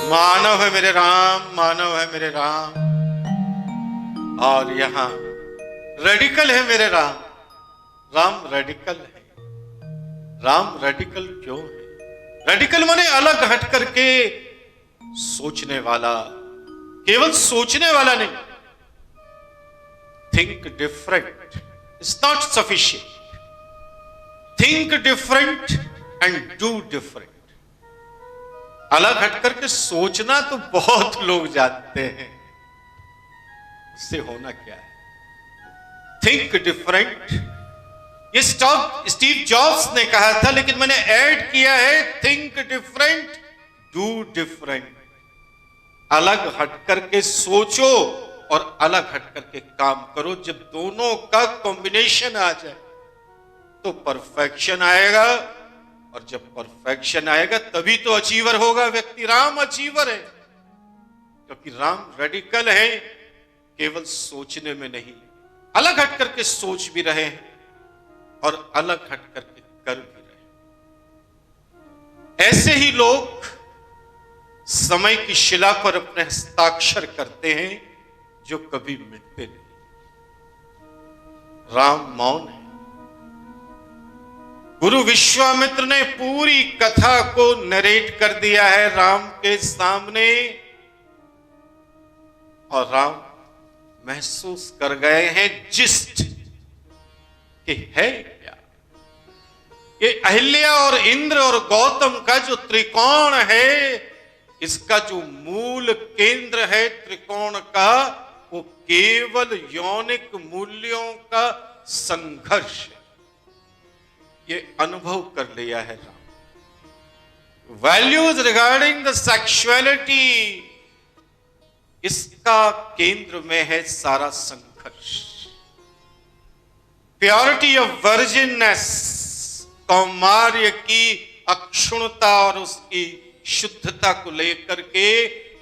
मानव है मेरे राम, मानव है मेरे राम, और यहां रेडिकल है मेरे राम। राम रेडिकल है। राम रेडिकल क्यों है? रेडिकल माने अलग हट करके सोचने वाला, केवल सोचने वाला नहीं। Think different is not sufficient, think different and do different. अलग हट करके सोचना तो बहुत लोग जानते हैं, उससे होना क्या है? थिंक डिफरेंट, ये स्टीव जॉब्स ने कहा था, लेकिन मैंने ऐड किया है थिंक डिफरेंट डू डिफरेंट। अलग हट करके सोचो और अलग हट करके काम करो। जब दोनों का कॉम्बिनेशन आ जाए तो परफेक्शन आएगा, और जब परफेक्शन आएगा तभी तो अचीवर होगा व्यक्ति। राम अचीवर है क्योंकि राम रेडिकल है, केवल सोचने में नहीं, अलग हट करके सोच भी रहे हैं और अलग हट करके कर भी रहे हैं। ऐसे ही लोग समय की शिला पर अपने हस्ताक्षर करते हैं जो कभी मिटते नहीं। राम मौन है। गुरु विश्वामित्र ने पूरी कथा को नरेट कर दिया है राम के सामने, और राम महसूस कर गए हैं जिस्ट कि है क्या ये अहिल्या और इंद्र और गौतम का जो त्रिकोण है, इसका जो मूल केंद्र है त्रिकोण का, वो केवल यौनिक मूल्यों का संघर्ष है। ये अनुभव कर लिया है Ram. Values regarding the sexuality, इसका केंद्र में है सारा संघर्ष। प्योरिटी ऑफ वर्जिननेस, कौमार्य की अक्षुणता और उसकी शुद्धता को लेकर के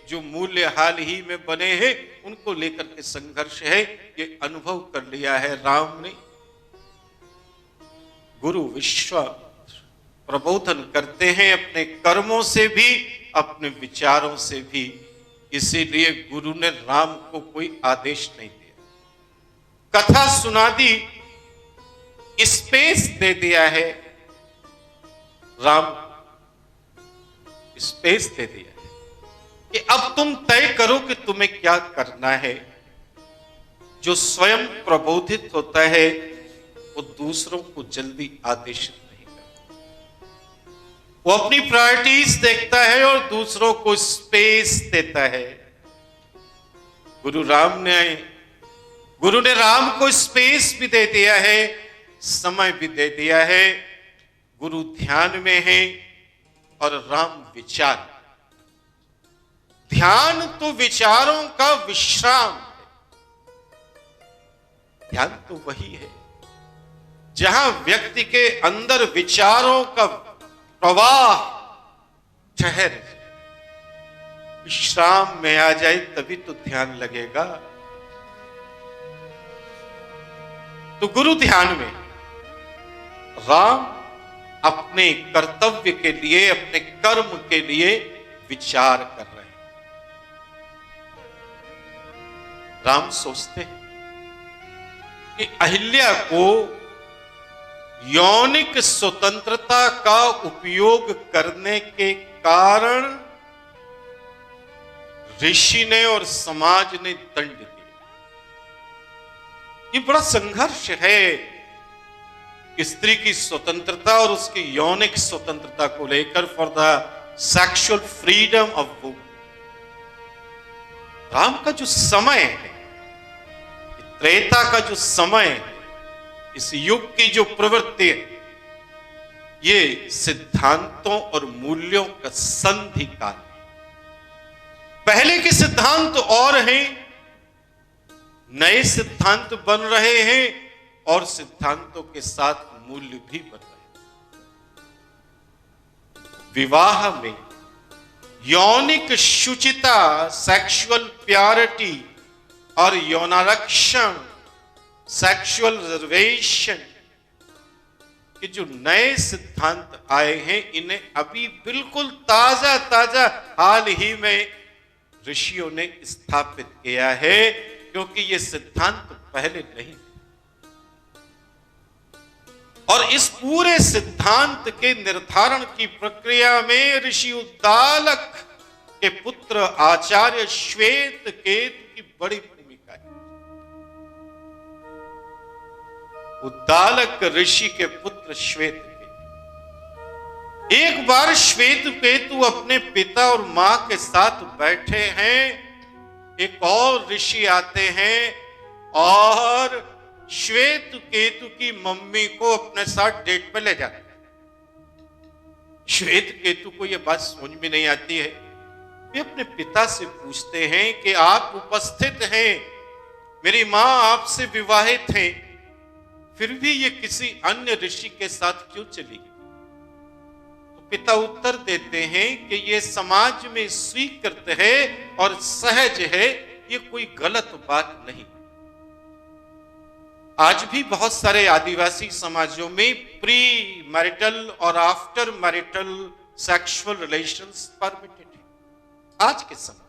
जो मूल्य हाल ही में बने हैं उनको लेकर के संघर्ष है। ये अनुभव कर लिया है राम ने। गुरु विश्वामित्र प्रबोधन करते हैं अपने कर्मों से भी, अपने विचारों से भी। इसीलिए गुरु ने राम को कोई आदेश नहीं दिया, कथा सुना दी, स्पेस दे दिया है। राम स्पेस दे दिया है कि अब तुम तय करो कि तुम्हें क्या करना है। जो स्वयं प्रबोधित होता है वो दूसरों को जल्दी आदेशित नहीं करता, वो अपनी प्रायोरिटीज देखता है और दूसरों को स्पेस देता है। गुरु ने राम को स्पेस भी दे दिया है, समय भी दे दिया है। गुरु ध्यान में है और राम विचार। ध्यान तो विचारों का विश्राम है। ध्यान तो वही है जहां व्यक्ति के अंदर विचारों का प्रवाह ठहर जाए, विश्राम में आ जाए, तभी तो ध्यान लगेगा। तो गुरु ध्यान में, राम अपने कर्तव्य के लिए, अपने कर्म के लिए विचार कर रहे हैं। राम सोचते हैं कि अहिल्या को यौनिक स्वतंत्रता का उपयोग करने के कारण ऋषि ने और समाज ने दंड दिया। ये बड़ा संघर्ष है स्त्री की स्वतंत्रता और उसकी यौनिक स्वतंत्रता को लेकर, for the sexual freedom of woman. Ram का जो समय है, त्रेता का जो समय है, इस युग की जो प्रवृत्ति है, ये सिद्धांतों और मूल्यों का संधि काल है। पहले के सिद्धांत और हैं, नए सिद्धांत बन रहे हैं और सिद्धांतों के साथ मूल्य भी बन रहे हैं। विवाह में यौनिक शुचिता, सेक्सुअल प्योरिटी और यौनारक्षण, सेक्सुअल रिजर्वेशन, कि जो नए सिद्धांत आए हैं इन्हें अभी बिल्कुल ताजा ताजा हाल ही में ऋषियों ने स्थापित किया है, क्योंकि ये सिद्धांत पहले नहीं। और इस पूरे सिद्धांत के निर्धारण की प्रक्रिया में ऋषि उद्दालक के पुत्र आचार्य श्वेत केतु की बड़ी भूमिका है। उद्दालक ऋषि के पुत्र श्वेत केतु, एक बार श्वेत केतु अपने पिता और मां के साथ बैठे हैं, एक और ऋषि आते हैं और श्वेत केतु की मम्मी को अपने साथ डेट पे ले जाते हैं। श्वेत केतु को यह बात समझ में नहीं आती है। वे अपने पिता से पूछते हैं कि आप उपस्थित हैं, मेरी मां आपसे विवाहित हैं, फिर भी ये किसी अन्य ऋषि के साथ क्यों चली गई? तो पिता उत्तर देते हैं कि ये समाज में स्वीकृत है और सहज है, ये कोई गलत बात नहीं। आज भी बहुत सारे आदिवासी समाजों में प्री मैरिटल और after marital sexual relations permitted है। आज के समय,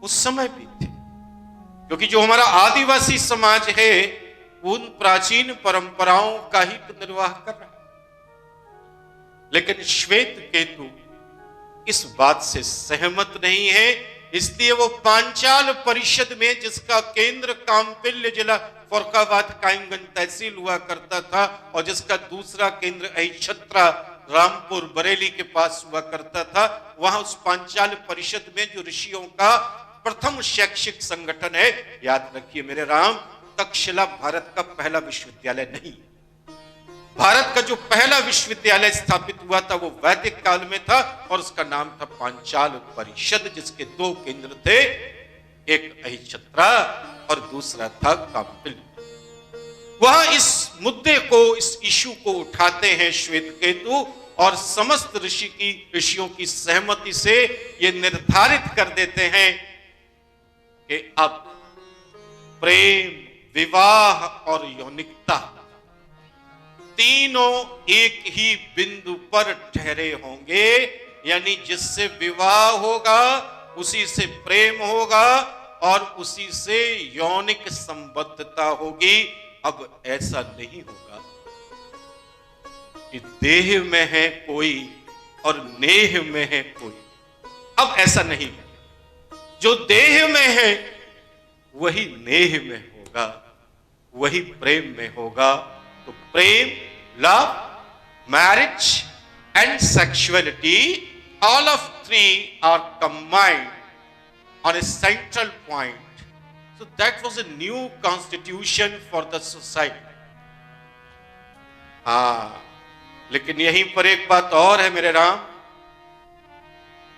उस समय भी थे, क्योंकि जो हमारा आदिवासी समाज है उन प्राचीन परंपराओं का ही तो निर्वाह कर रहा है। लेकिन श्वेत केतु इस बात से सहमत नहीं है, इसलिए वो पांचाल परिषद में, जिसका केंद्र कामपिल्य जिला फर्रुखाबाद कायमगंज तहसील हुआ करता था और जिसका दूसरा केंद्र अहिछत्रा रामपुर बरेली के पास हुआ करता था, वहां उस पांचाल परिषद में जो ऋषियों का प्रथम शैक्षिक संगठन है, याद रखिए मेरे राम, तक्षशिला भारत का पहला विश्वविद्यालय नहीं। भारत का जो पहला विश्वविद्यालय स्थापित हुआ था वो वैदिक काल में था और उसका नाम था पांचाल परिषद, जिसके दो केंद्र थे, एक अहिछत्रा और दूसरा था कामपिल्य। वहां इस मुद्दे को, इस इशू को उठाते हैं श्वेत केतु और समस्त ऋषियों की सहमति से ये निर्धारित कर देते हैं कि अब प्रेम, विवाह और यौनिकता तीनों एक ही बिंदु पर ठहरे होंगे, यानी जिससे विवाह होगा उसी से प्रेम होगा और उसी से यौनिक संबद्धता होगी। अब ऐसा नहीं होगा कि देह में है कोई और नेह में है कोई। अब ऐसा नहीं, जो देह में है वही नेह में होगा, वही प्रेम में होगा। तो प्रेम, love, marriage and sexuality, all of three are combined on a central point. So that was a new constitution for the society. हाँ, लेकिन यहीं पर एक बात और है मेरे राम,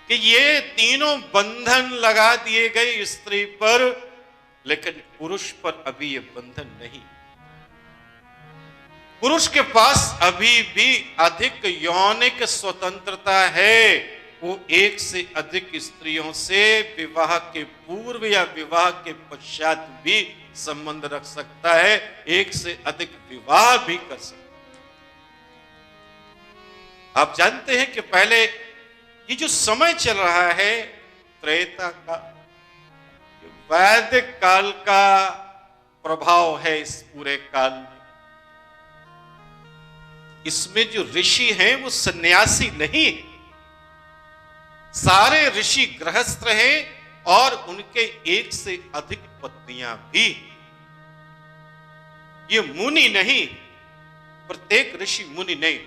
कि ये तीनों बंधन लगा दिए गए स्त्री पर, लेकिन पुरुष पर अभी ये बंधन नहीं। पुरुष के पास अभी भी अधिक यौनिक स्वतंत्रता है। वो एक से अधिक स्त्रियों से विवाह के पूर्व या विवाह के पश्चात भी संबंध रख सकता है, एक से अधिक विवाह भी कर सकता है। आप जानते हैं कि पहले ये जो समय चल रहा है त्रेता का, वैदिक काल का प्रभाव है इस पूरे काल में। इसमें जो ऋषि हैं वो सन्यासी नहीं है, सारे ऋषि गृहस्थ हैं और उनके एक से अधिक पत्नियां भी। ये मुनि नहीं, प्रत्येक ऋषि मुनि नहीं।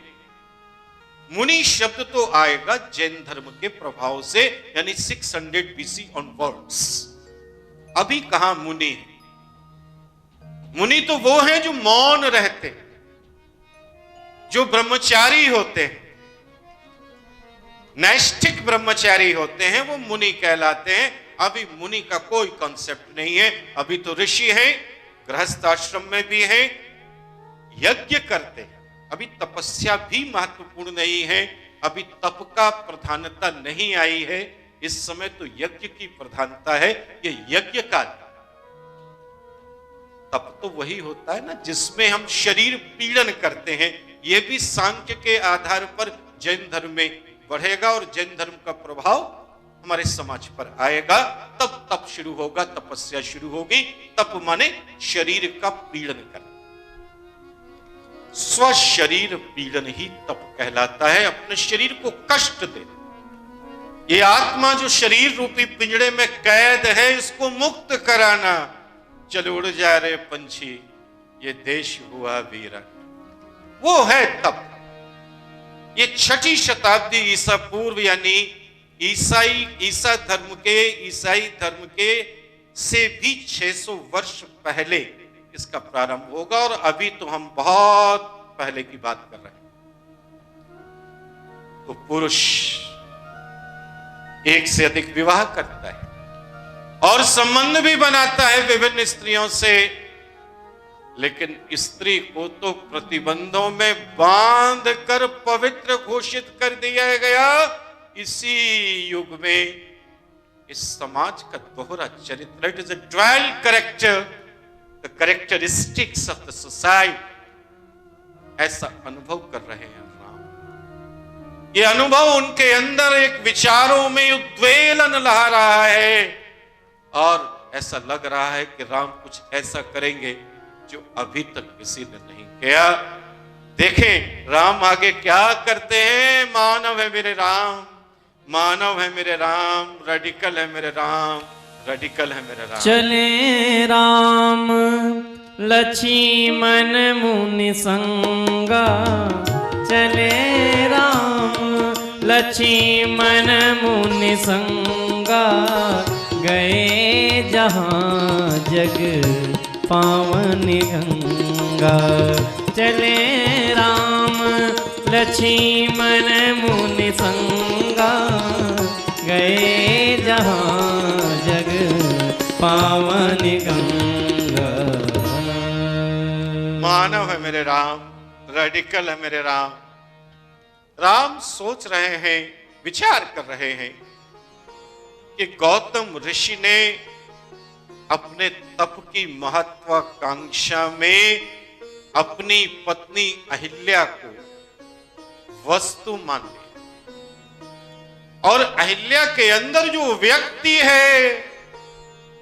मुनि शब्द तो आएगा जैन धर्म के प्रभाव से, यानी 600 BC ऑनवर्ड्स। अभी कहां मुनि है? मुनि तो वो हैं जो मौन रहते हैं, जो ब्रह्मचारी होते हैं, नैष्ठिक ब्रह्मचारी होते हैं, वो मुनि कहलाते हैं। अभी मुनि का कोई कॉन्सेप्ट नहीं है। अभी तो ऋषि हैं, गृहस्थ आश्रम में भी हैं, यज्ञ करते हैं। अभी तपस्या भी महत्वपूर्ण नहीं है, अभी तप का प्रधानता नहीं आई है। इस समय तो यज्ञ की प्रधानता है, ये यज्ञ काल। तप तो वही होता है ना जिसमें हम शरीर पीड़न करते हैं। यह भी सांख्य के आधार पर जैन धर्म में बढ़ेगा और जैन धर्म का प्रभाव हमारे समाज पर आएगा। तब तप शुरू होगा, तपस्या शुरू होगी। तप माने शरीर का पीड़न करना। स्व शरीर पीड़न ही तप कहलाता है, अपने शरीर को कष्ट देना। ये आत्मा जो शरीर रूपी पिंजड़े में कैद है, इसको मुक्त कराना। चल उड़ जा रे पंछी, ये देश हुआ वीरन, वो है तप। ये 6वीं शताब्दी ईसा पूर्व यानी ईसाई धर्म के से भी 600 वर्ष पहले इसका प्रारंभ होगा। और अभी तो हम बहुत पहले की बात कर रहे हैं। तो पुरुष एक से अधिक विवाह करता है और संबंध भी बनाता है विभिन्न स्त्रियों से, लेकिन स्त्री को तो प्रतिबंधों में बांध कर पवित्र घोषित कर दिया गया। इसी युग में इस समाज का दोहरा चरित्र, it is a dual character, the characteristics of the society, ऐसा अनुभव कर रहे हैं राम। ये अनुभव उनके अंदर एक विचारों में उद्वेलन ला रहा है और ऐसा लग रहा है कि राम कुछ ऐसा करेंगे जो अभी तक किसी ने नहीं किया। देखें राम आगे क्या करते हैं। मानव है मेरे राम, मानव है मेरे राम, रेडिकल है मेरे राम, रेडिकल है मेरे राम। चले राम लक्ष्मण मुनि संगा, चले राम लक्ष्मण मुनि संगा, गए जहाँ जग पावन गंगा। चले राम लक्ष्मण मुनि संगा, गए जहाँ जग पावन गंगा। मानव है मेरे राम, रेडिकल है मेरे राम। राम सोच रहे हैं, विचार कर रहे हैं कि गौतम ऋषि ने अपने तप की महत्वाकांक्षा में अपनी पत्नी अहिल्या को वस्तु मान लिया और अहिल्या के अंदर जो व्यक्ति है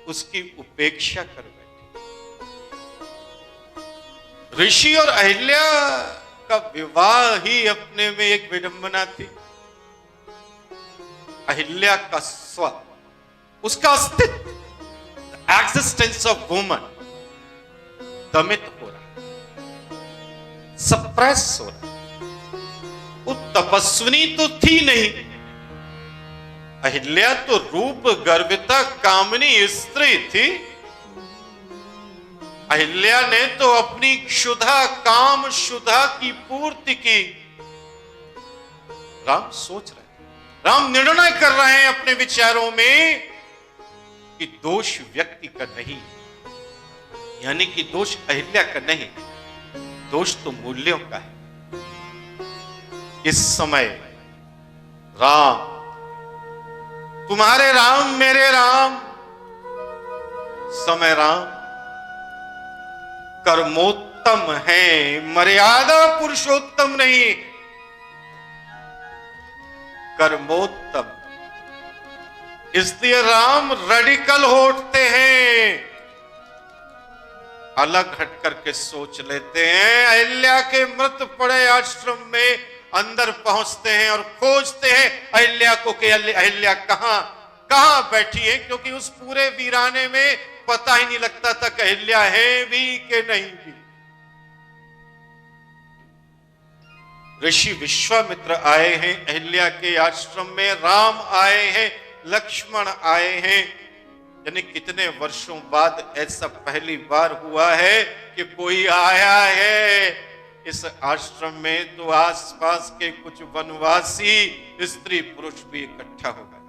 उसकी उपेक्षा कर बैठे। ऋषि और अहिल्या का विवाह ही अपने में एक विडंबना थी। अहिल्या का स्व, उसका अस्तित्व, एक्जिस्टेंस ऑफ वुमन दमित हो रहा, सप्रेस हो रहा। वो तपस्विनी तो थी नहीं, अहिल्या तो रूप गर्विता कामनी स्त्री थी। अहिल्या ने तो अपनी क्षुधा, काम क्षुधा की पूर्ति की। राम सोच रहे, राम निर्णय कर रहे हैं अपने विचारों में कि दोष व्यक्ति का नहीं, यानी कि दोष अहिल्या का नहीं, दोष तो मूल्यों का है। इस समय राम, तुम्हारे राम मेरे राम, समय राम कर्मोत्तम है, मर्यादा पुरुषोत्तम नहीं, कर्मोत्तम। इसलिए राम रेडिकल हो उठते हैं, अलग हट करके सोच लेते हैं। अहिल्या के मृत पड़े आश्रम में अंदर पहुंचते हैं और खोजते हैं अहिल्या को कि अहिल्या कहां बैठी है, क्योंकि उस पूरे वीराने में पता ही नहीं लगता था कि अहिल्या है भी कि नहीं भी। ऋषि विश्वामित्र आए हैं अहिल्या के आश्रम में, राम आए हैं, लक्ष्मण आए हैं। यानी कितने वर्षों बाद ऐसा पहली बार हुआ है कि कोई आया है इस आश्रम में। तो आसपास के कुछ वनवासी स्त्री पुरुष भी इकट्ठा हो गए।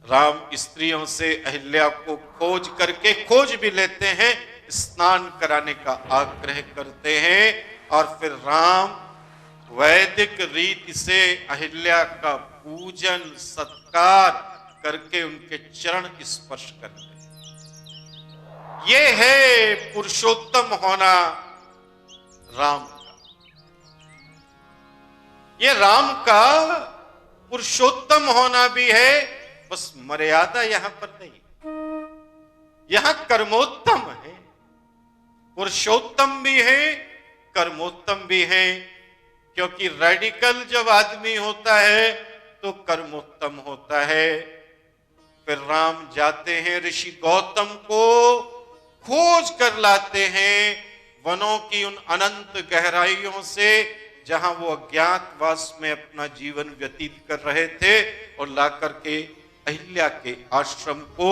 राम स्त्रियों से अहिल्या को खोज भी लेते हैं, स्नान कराने का आग्रह करते हैं और फिर राम वैदिक रीति से अहिल्या का पूजन सत्कार करके उनके चरण स्पर्श करते हैं। ये है पुरुषोत्तम होना राम का। ये राम का पुरुषोत्तम होना भी है, बस मर्यादा यहां पर नहीं, यहां कर्मोत्तम है। पुरुषोत्तम भी है, कर्मोत्तम भी है, क्योंकि रेडिकल जब आदमी होता है तो कर्मोत्तम होता है। फिर राम जाते हैं ऋषि गौतम को खोज कर लाते हैं वनों की उन अनंत गहराइयों से, जहां वो अज्ञातवास में अपना जीवन व्यतीत कर रहे थे, और लाकर के अहिल्या के आश्रम को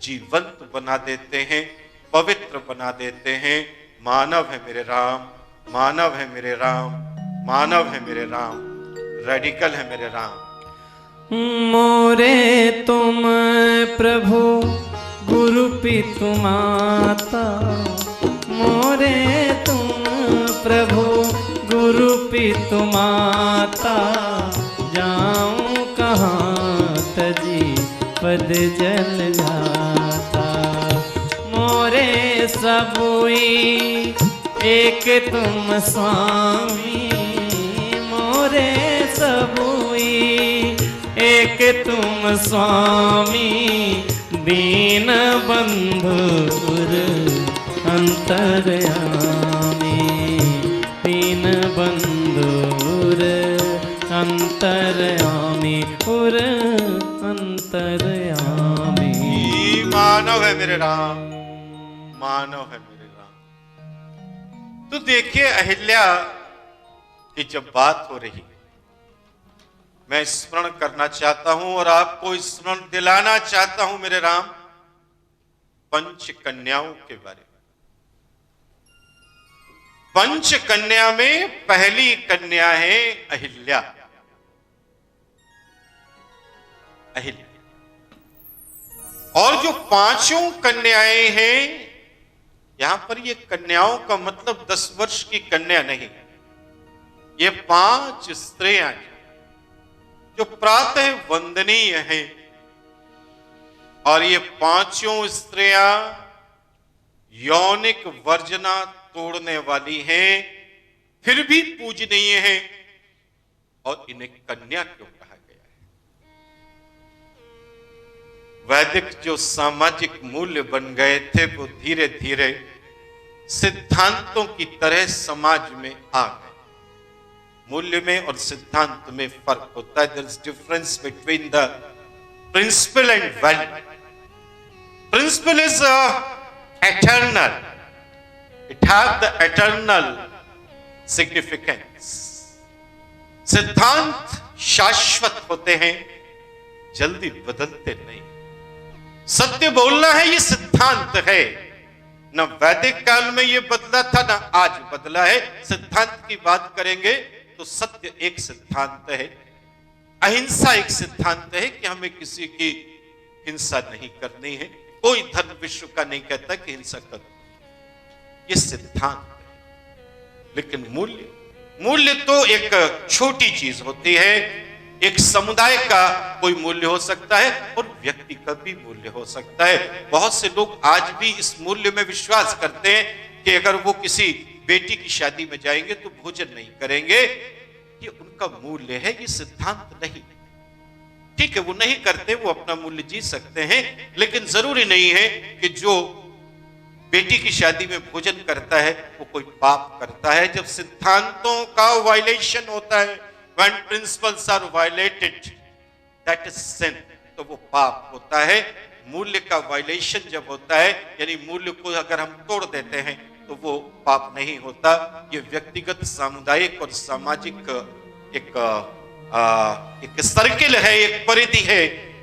जीवंत बना देते हैं, पवित्र बना देते हैं। मानव है मेरे राम, मानव है मेरे राम, मानव है मेरे राम, रेडिकल है मेरे राम। मोरे तुम प्रभु गुरु पितु माता, मोरे तुम प्रभु गुरु पितु माता, जाऊं कहाँ तजी पद जल जाता। मोरे सबुई एक तुम स्वामी, मोरे सबुई एक तुम स्वामी, दीन बंधुर अंतर्यामी, दीन बंधुर अंतर्यामी, उर अंतर्यामी। मानव है मेरे राम, मानव है मेरे राम। तो देखिए अहिल्या की जब बात हो रही, मैं स्मरण करना चाहता हूं और आपको स्मरण दिलाना चाहता हूं मेरे राम, पंच कन्याओं के बारे में। पंच कन्या में पहली कन्या है अहिल्या। अहिल्या और जो पांचों कन्याएं हैं, यहां पर ये कन्याओं का मतलब 10 वर्ष की कन्या नहीं, ये 5 स्त्रियां हैं जो प्रातः वंदनीय हैं, और ये पांचों स्त्रियां यौनिक वर्जना तोड़ने वाली हैं, फिर भी पूजनीय हैं, और इन्हें कन्या क्यों कहा गया है? वैदिक जो सामाजिक मूल्य बन गए थे वो धीरे धीरे सिद्धांतों की तरह समाज में आ गए। मूल्य में और सिद्धांत में फर्क होता है। There is difference between the principle and value. Principle is eternal, it have the eternal significance. सिद्धांत शाश्वत होते हैं, जल्दी बदलते नहीं। सत्य बोलना है ये सिद्धांत है, न वैदिक काल में ये बदला था न आज बदला है। सिद्धांत की बात करेंगे तो सत्य एक सिद्धांत है, अहिंसा एक सिद्धांत है कि हमें किसी की हिंसा नहीं करनी है। कोई धर्म विश्व का नहीं कहता कि हिंसा करो, ये सिद्धांत है। लेकिन मूल्य तो एक छोटी चीज होती है। एक समुदाय का कोई मूल्य हो सकता है और व्यक्ति का भी मूल्य हो सकता है। बहुत से लोग आज भी इस मूल्य में विश्वास करते हैं कि अगर वो किसी बेटी की शादी में जाएंगे तो भोजन नहीं करेंगे, ये उनका मूल्य है, ये सिद्धांत नहीं। ठीक है, वो नहीं करते, वो अपना मूल्य जी सकते हैं, लेकिन जरूरी नहीं है कि जो बेटी की शादी में भोजन करता है वो कोई पाप करता है। जब सिद्धांतों का वायलेशन होता है, when principles are violated, that is sin, तो वो पाप होता है। मूल्य का वायलेशन जब होता है, यानी मूल्य को अगर हम तोड़ देते हैं तो वो पाप नहीं होता। ये व्यक्तिगत, सामुदायिक और सामाजिक एक सर्किल है, एक परिधि है,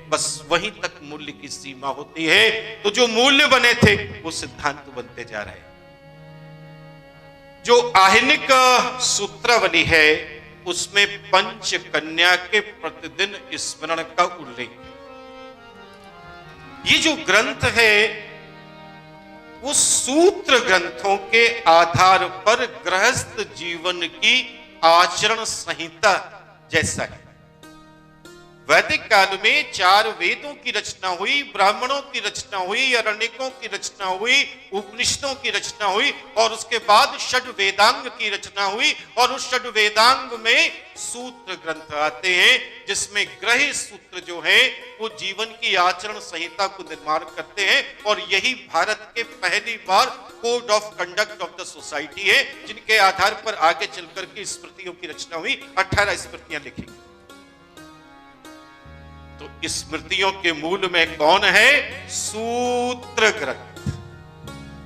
बस वहीं तक मूल्य की सीमा होती है। तो जो मूल्य बने थे वो सिद्धांत बनते जा रहे हैं। जो आहिनिक सूत्रावली है उसमें पंच कन्या के प्रतिदिन स्मरण का उल्लेख है। ये जो ग्रंथ है वो सूत्र ग्रंथों के आधार पर गृहस्थ जीवन की आचरण संहिता जैसा है। वैदिक काल में 4 वेदों की रचना हुई, ब्राह्मणों की रचना हुई, अरण्यकों की रचना हुई, उपनिषदों की रचना हुई और उसके बाद षड वेदांग की रचना हुई और उस षड वेदांग में सूत्र ग्रंथ आते हैं जिसमें ग्रह सूत्र जो है वो जीवन की आचरण संहिता को निर्माण करते हैं और यही भारत के पहली bar code of conduct of the society है जिनके आधार पर आगे चलकर के स्मृतियों की रचना हुई। 18 स्मृतियां लिखी। तो स्मृतियों के मूल में कौन है? सूत्र ग्रंथ।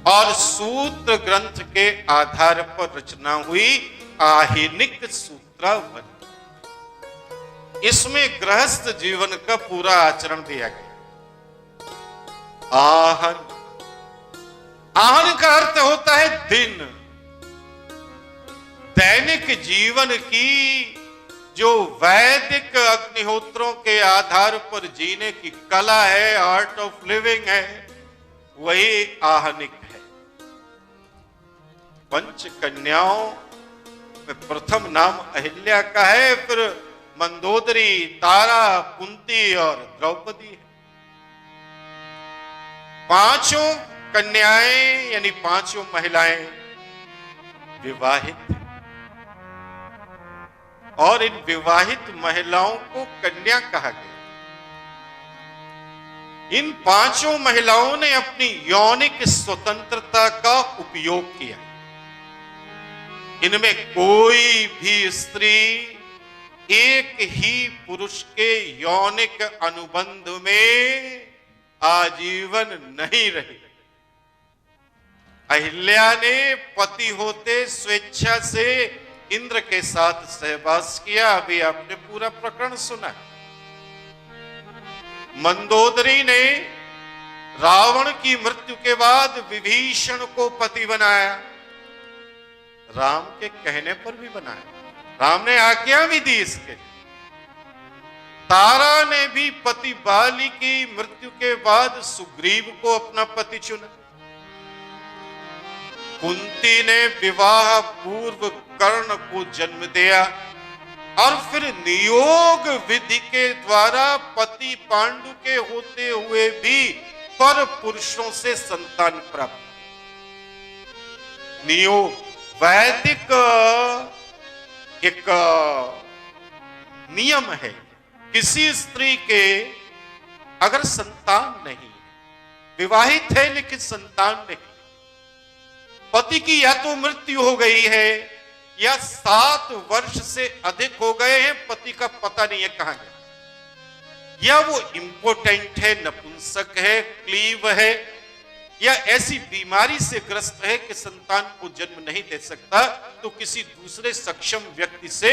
और सूत्र ग्रंथ के आधार पर रचना हुई आहिनिक सूत्रावली। इसमें गृहस्थ जीवन का पूरा आचरण दिया गया। आहन, आहन का अर्थ होता है दिन। दैनिक जीवन की जो वैदिक अग्निहोत्रों के आधार पर जीने की कला है, आर्ट ऑफ लिविंग है, वही आहनिक है। 5 कन्याओं में प्रथम नाम अहिल्या का है, फिर मंदोदरी, तारा, कुंती और द्रौपदी है। 5 कन्याएं यानी 5 महिलाएं विवाहित हैं और इन विवाहित महिलाओं को कन्या कहा गया। इन 5 महिलाओं ने अपनी यौनिक स्वतंत्रता का उपयोग किया। इनमें कोई भी स्त्री एक ही पुरुष के यौनिक अनुबंध में आजीवन नहीं रही। अहिल्या ने पति होते स्वेच्छा से इंद्र के साथ सहवास किया। अभी आपने पूरा प्रकरण सुना। मंदोदरी ने रावण की मृत्यु के बाद विभीषण को पति बनाया। राम के कहने पर भी बनाया, राम ने आज्ञा भी दी इसके। तारा ने भी पति बाली की मृत्यु के बाद सुग्रीव को अपना पति चुना। कुंती ने विवाह पूर्व कर्ण को जन्म दिया और फिर नियोग विधि के द्वारा पति पांडु के होते हुए भी पर पुरुषों से संतान प्राप्त। नियोग वैदिक एक नियम है। किसी स्त्री के अगर संतान नहीं, विवाहित है लेकिन संतान नहीं, पति की या तो मृत्यु हो गई है या 7 वर्ष से अधिक हो गए हैं, पति का पता नहीं है कहां गया, या वो इंपोर्टेंट है, नपुंसक है, क्लीव है, या ऐसी बीमारी से ग्रस्त है कि संतान को जन्म नहीं दे सकता, तो किसी दूसरे सक्षम व्यक्ति से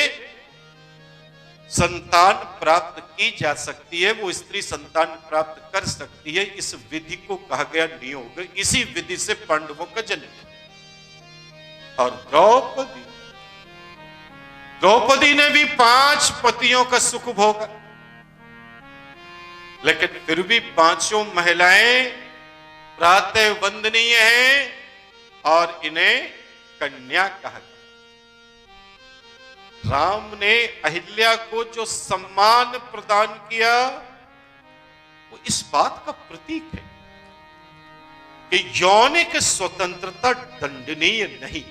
संतान प्राप्त की जा सकती है। वो स्त्री संतान प्राप्त कर सकती है। इस विधि को कहा गया नियोग। इसी विधि से पांडवों का जन्म। और द्रौपदी ने भी 5 पतियों का सुख भोगा, लेकिन फिर भी 5 महिलाएं प्रातः वंदनीय हैं और इन्हें कन्या कहा गया। राम ने अहिल्या को जो सम्मान प्रदान किया वो इस बात का प्रतीक है कि यौनिक स्वतंत्रता दंडनीय नहीं।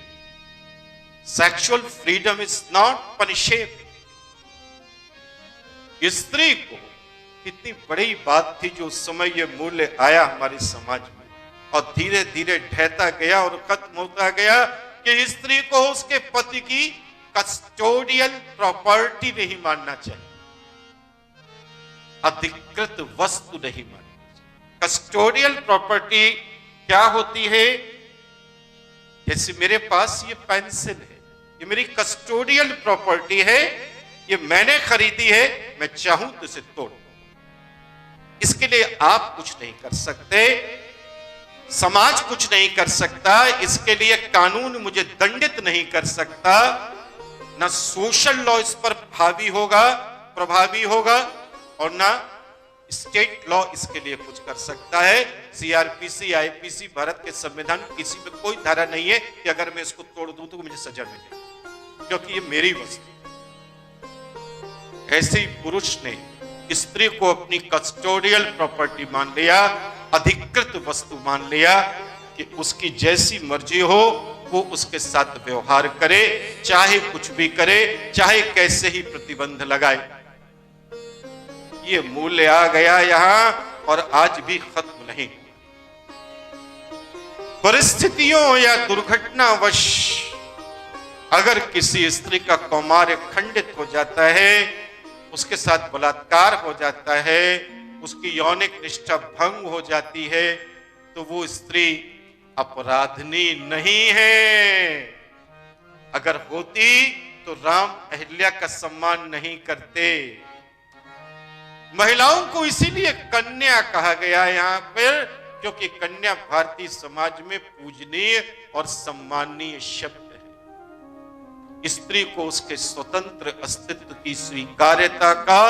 Sexual freedom is not punishable. स्त्री को कितनी बड़ी बात थी जो उस समय ये मूल्य आया हमारे समाज में और धीरे धीरे ढहता गया और खत्म होता गया कि स्त्री को उसके पति की कस्टोडियल प्रॉपर्टी नहीं मानना चाहिए, अधिकृत वस्तु नहीं मानना चाहिए। कस्टोडियल प्रॉपर्टी क्या होती है? जैसे मेरे पास ये पेंसिल है, ये मेरी कस्टोडियल प्रॉपर्टी है, ये मैंने खरीदी है, मैं चाहूं तो इसे तोड़। इसके लिए आप कुछ नहीं कर सकते, समाज कुछ नहीं कर सकता, इसके लिए कानून मुझे दंडित नहीं कर सकता, ना सोशल लॉ इस पर प्रभावी होगा और ना स्टेट लॉ इसके लिए कुछ कर सकता है। सीआरपीसी, आईपीसी, भारत के संविधान, किसी में कोई धारा नहीं है कि अगर मैं इसको तोड़ दूं तो मुझे सजा मिलेगी, क्योंकि ये मेरी वस्तु। ऐसे ही पुरुष ने स्त्री को अपनी कस्टोडियल प्रॉपर्टी मान लिया, अधिकृत वस्तु मान लिया कि उसकी जैसी मर्जी हो वो उसके साथ व्यवहार करे, चाहे कुछ भी करे, चाहे कैसे ही प्रतिबंध लगाए। ये मूल्य आ गया यहां और आज भी खत्म नहीं। परिस्थितियों या दुर्घटनावश अगर किसी स्त्री का कौमार्य खंडित हो जाता है, उसके साथ बलात्कार हो जाता है, उसकी यौनिक निष्ठा भंग हो जाती है, तो वो स्त्री अपराधनी नहीं है। अगर होती तो राम अहिल्या का सम्मान नहीं करते। महिलाओं को इसीलिए कन्या कहा गया यहां पर, क्योंकि कन्या भारतीय समाज में पूजनीय और सम्माननीय शब्द है। स्त्री को उसके स्वतंत्र अस्तित्व की स्वीकार्यता का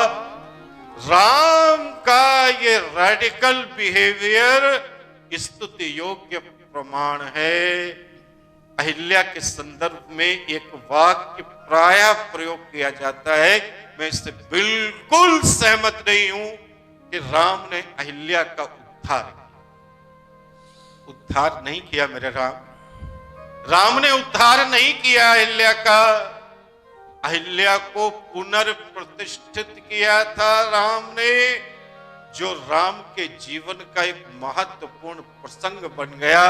राम का ये रेडिकल बिहेवियर स्तुति योग्य प्रमाण है। अहिल्या के संदर्भ में एक वाक्य प्रायः प्रयोग किया जाता है, मैं इससे बिल्कुल सहमत नहीं हूं कि राम ने अहिल्या का उद्धार नहीं किया। मेरे राम ने उद्धार नहीं किया अहिल्या का। अहिल्या को पुनर्प्रतिष्ठित किया था राम ने, जो राम के जीवन का एक महत्वपूर्ण प्रसंग बन गया।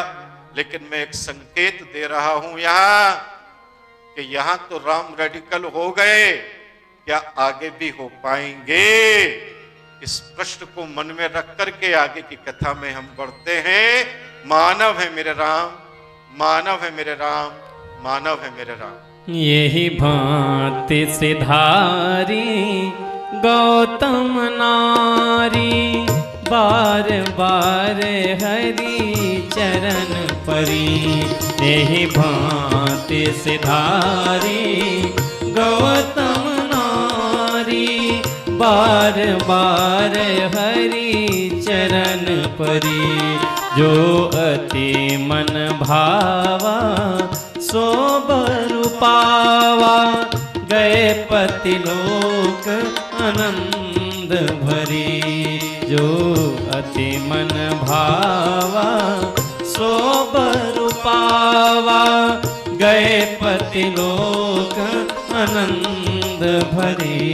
लेकिन मैं एक संकेत दे रहा हूं यहां कि यहां तो राम रेडिकल हो गए, क्या आगे भी हो पाएंगे? इस प्रश्न को मन में रख करके आगे की कथा में हम बढ़ते हैं। मानव है मेरे राम, मानव है मेरे राम, मानव है मेरे राम। यही भांति सिधारी गौतम नारी, बार बार हरि चरण परी। यही भांति सिधारी गौतम नारी, बार बार हरि चरण परी। जो अति मन भावा सो बरु पावा, गए पतिलोक आनंद भरी। जो अति मन भावा सो बरु पावा, गए पतिलोक आनंद भरी।